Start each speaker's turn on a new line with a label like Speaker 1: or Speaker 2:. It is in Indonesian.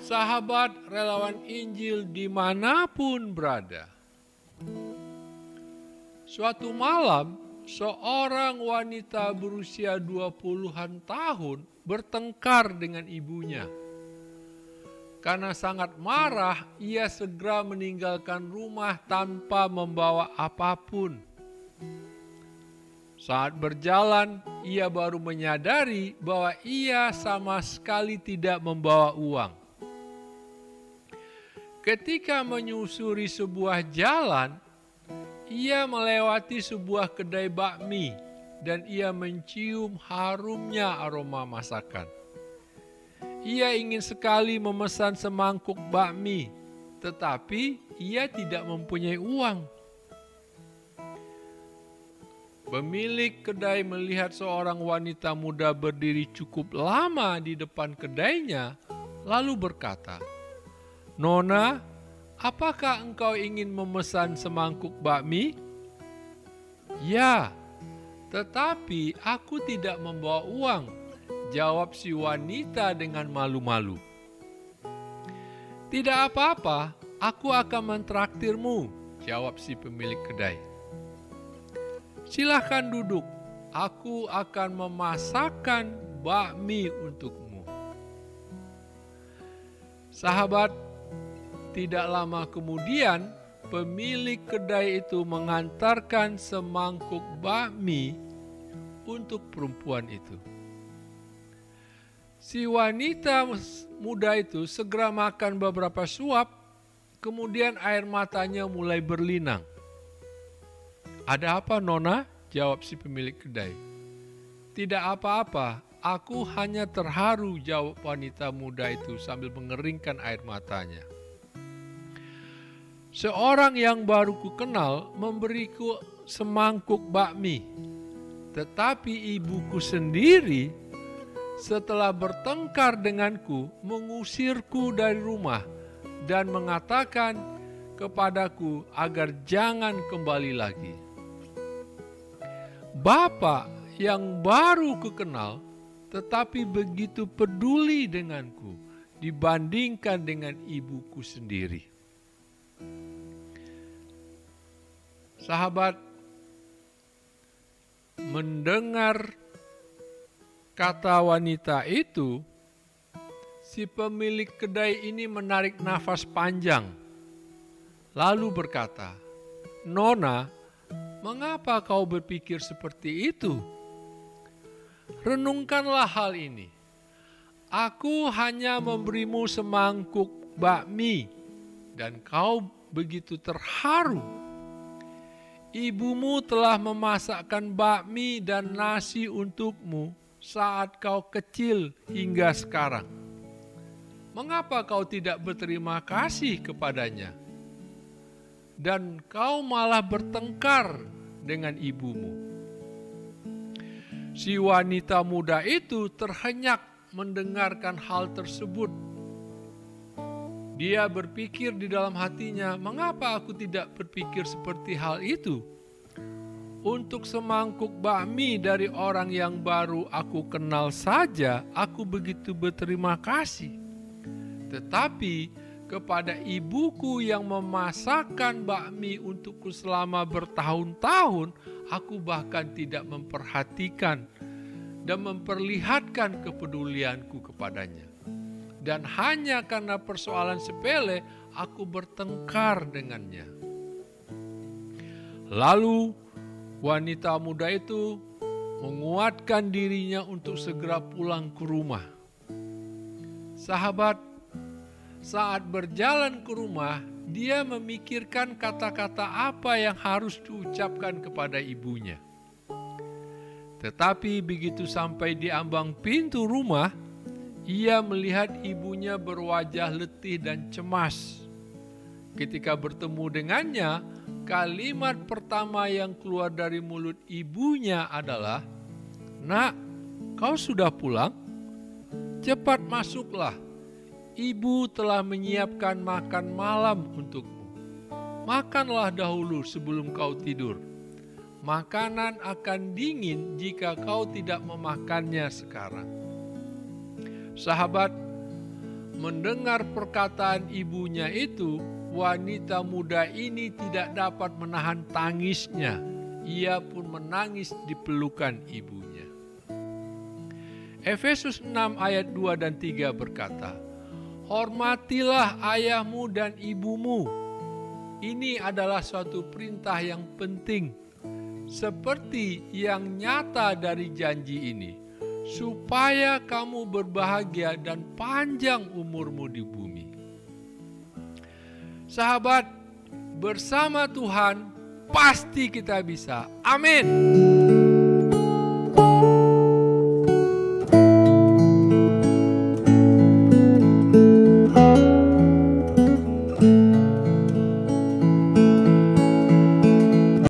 Speaker 1: Sahabat relawan Injil dimanapun berada. Suatu malam, seorang wanita berusia 20-an tahun bertengkar dengan ibunya. Karena sangat marah, ia segera meninggalkan rumah tanpa membawa apapun. Saat berjalan, ia baru menyadari bahwa ia sama sekali tidak membawa uang. Ketika menyusuri sebuah jalan, ia melewati sebuah kedai bakmi dan ia mencium harumnya aroma masakan. Ia ingin sekali memesan semangkuk bakmi, tetapi ia tidak mempunyai uang. Pemilik kedai melihat seorang wanita muda berdiri cukup lama di depan kedainya, lalu berkata, "Nona, apakah engkau ingin memesan semangkuk bakmi?" "Ya, tetapi aku tidak membawa uang," jawab si wanita dengan malu-malu. "Tidak apa-apa, aku akan mentraktirmu," jawab si pemilik kedai. "Silahkan duduk, aku akan memasakkan bakmi untukmu." Sahabat, tidak lama kemudian pemilik kedai itu mengantarkan semangkuk bakmi untuk perempuan itu. Si wanita muda itu segera makan beberapa suap, kemudian air matanya mulai berlinang. "Ada apa, Nona?" jawab si pemilik kedai. "Tidak apa-apa, aku hanya terharu," jawab wanita muda itu sambil mengeringkan air matanya. "Seorang yang baru kukenal memberiku semangkuk bakmi, tetapi ibuku sendiri setelah bertengkar denganku mengusirku dari rumah dan mengatakan kepadaku agar jangan kembali lagi. Bapak yang baru kukenal tetapi begitu peduli denganku dibandingkan dengan ibuku sendiri." Sahabat, mendengar kata wanita itu, si pemilik kedai ini menarik nafas panjang, lalu berkata, "Nona, mengapa kau berpikir seperti itu? Renungkanlah hal ini. Aku hanya memberimu semangkuk bakmi dan kau begitu terharu. Ibumu telah memasakkan bakmi dan nasi untukmu saat kau kecil hingga sekarang. Mengapa kau tidak berterima kasih kepadanya? Dan kau malah bertengkar dengan ibumu." Si wanita muda itu terhenyak mendengarkan hal tersebut. Dia berpikir di dalam hatinya, "Mengapa aku tidak berpikir seperti hal itu? Untuk semangkuk bakmi dari orang yang baru aku kenal saja, aku begitu berterima kasih. Tetapi kepada ibuku yang memasakkan bakmi untukku selama bertahun-tahun, aku bahkan tidak memperhatikan dan memperlihatkan kepedulianku kepadanya. Dan hanya karena persoalan sepele, aku bertengkar dengannya." Lalu wanita muda itu menguatkan dirinya untuk segera pulang ke rumah. Sahabat, saat berjalan ke rumah, dia memikirkan kata-kata apa yang harus diucapkan kepada ibunya. Tetapi begitu sampai di ambang pintu rumah, ia melihat ibunya berwajah letih dan cemas. Ketika bertemu dengannya, kalimat pertama yang keluar dari mulut ibunya adalah, "Nak, kau sudah pulang? Cepat masuklah. Ibu telah menyiapkan makan malam untukmu. Makanlah dahulu sebelum kau tidur. Makanan akan dingin jika kau tidak memakannya sekarang." Sahabat, Mendengar perkataan ibunya itu, wanita muda ini tidak dapat menahan tangisnya. Ia pun menangis di pelukan ibunya. Efesus 6 ayat 2 dan 3 berkata, "Hormatilah ayahmu dan ibumu." Ini adalah suatu perintah yang penting, seperti yang nyata dari janji ini, supaya kamu berbahagia dan panjang umurmu di bumi. Sahabat, bersama Tuhan pasti kita bisa. Amin.